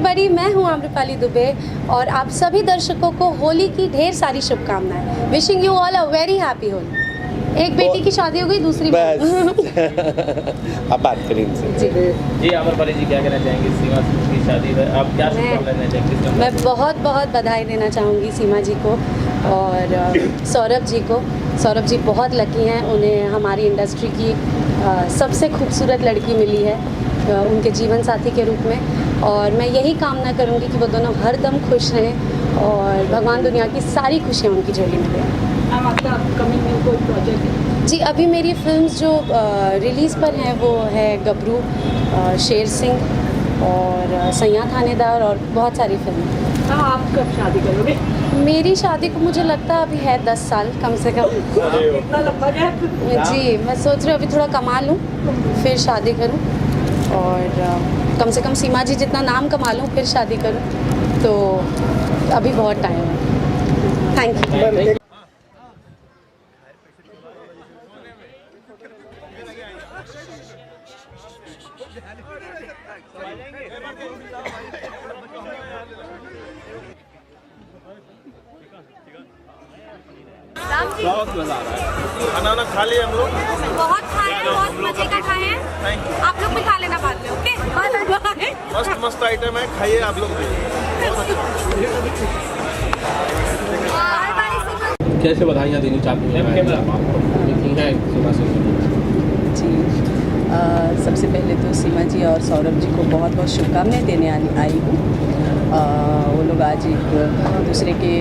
Everybody, मैं हूँ आम्रपाली दुबे और आप सभी दर्शकों को होली की ढेर सारी शुभकामनाएं। Wishing you all a very happy Holi. एक बेटी की शादी हो गई, दूसरी बस अब बात करें इनसे। जी आम्रपाली जी, क्या कहना चाहेंगे सीमा की शादी में? आप क्या शुभकामनाएं देना चाहेंगे? मैं बहुत बहुत बधाई देना चाहूँगी सीमा जी को और सौरभ जी को। सौरभ जी बहुत लकी हैं, उन्हें हमारी इंडस्ट्री की सबसे खूबसूरत लड़की मिली है उनके जीवन साथी के रूप में। और मैं यही कामना करूँगी कि वो दोनों हर दम खुश रहें और भगवान दुनिया की सारी खुशियाँ उनकी झोली में दें। आपका अपकमिंग में कोई प्रोजेक्ट है? जी, अभी मेरी फिल्म्स जो रिलीज़ पर हैं वो है गबरू, शेर सिंह और सैया थानेदार और बहुत सारी फिल्में। आप कब शादी करोगे? मेरी शादी को मुझे लगता है अभी है 10 साल कम से कम। इतना लंबा गैप? जी, मैं सोच रही हूँ अभी थोड़ा कमा लूँ फिर शादी करूँ और कम से कम सीमा जी जितना नाम कमा लूँ फिर शादी करूँ, तो अभी बहुत टाइम है। Thank you. बहुत मजा आ रहा है। खाना वाना खा लिया हम लोग? बहुत खाए हैं, बहुत मजे का खाए हैं। Thank you. आप लोग भी खा लेना बाद में, ओके? बाय। मस्त मस्त आइटम है, खाइए आप लोग भी। कैसे बधाइयाँ देनी चाहती हैं सीमा से? जी, सबसे पहले तो सीमा जी और सौरभ जी को बहुत बहुत शुभकामनाएं देने आई हूँ। वो लोग आज एक दूसरे के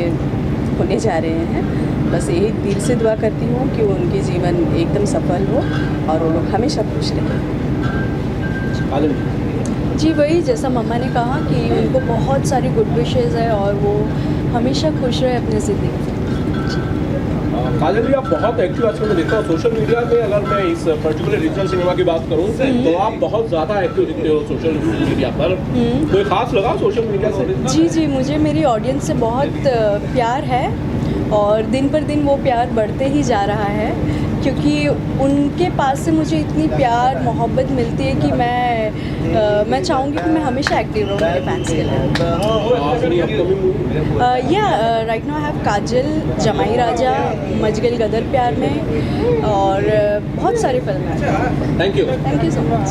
होने जा रहे हैं। बस यही दिल से दुआ करती हूँ कि उनके जीवन एकदम सफल हो और वो लोग हमेशा खुश रहें। जी, वही जैसा मम्मा ने कहा कि उनको बहुत सारी गुड विशेज़ है और वो हमेशा खुश रहे अपने ज़िंदगी। काजल जी, आप बहुत एक्टिव आजकल मैं देखता हूँ सोशल मीडिया में। अगर मैं इस पर्टिकुलर रीजनल सिनेमा की बात करूँ तो आप बहुत ज़्यादा एक्टिव दिखते हो सोशल मीडिया पर। कोई खास लगा सोशल मीडिया से? जी, मुझे मेरी ऑडियंस से बहुत प्यार है और दिन पर दिन वो प्यार बढ़ते ही जा रहा है, क्योंकि उनके पास से मुझे इतनी प्यार मोहब्बत मिलती है कि मैं चाहूँगी कि मैं हमेशा एक्टिव रहूँ मेरे फैंस के लिए। या राइट नाउ आई हैव काजल, जमाई राजा, मजगल गदर प्यार में और बहुत सारी फिल्में हैं। Thank you so much.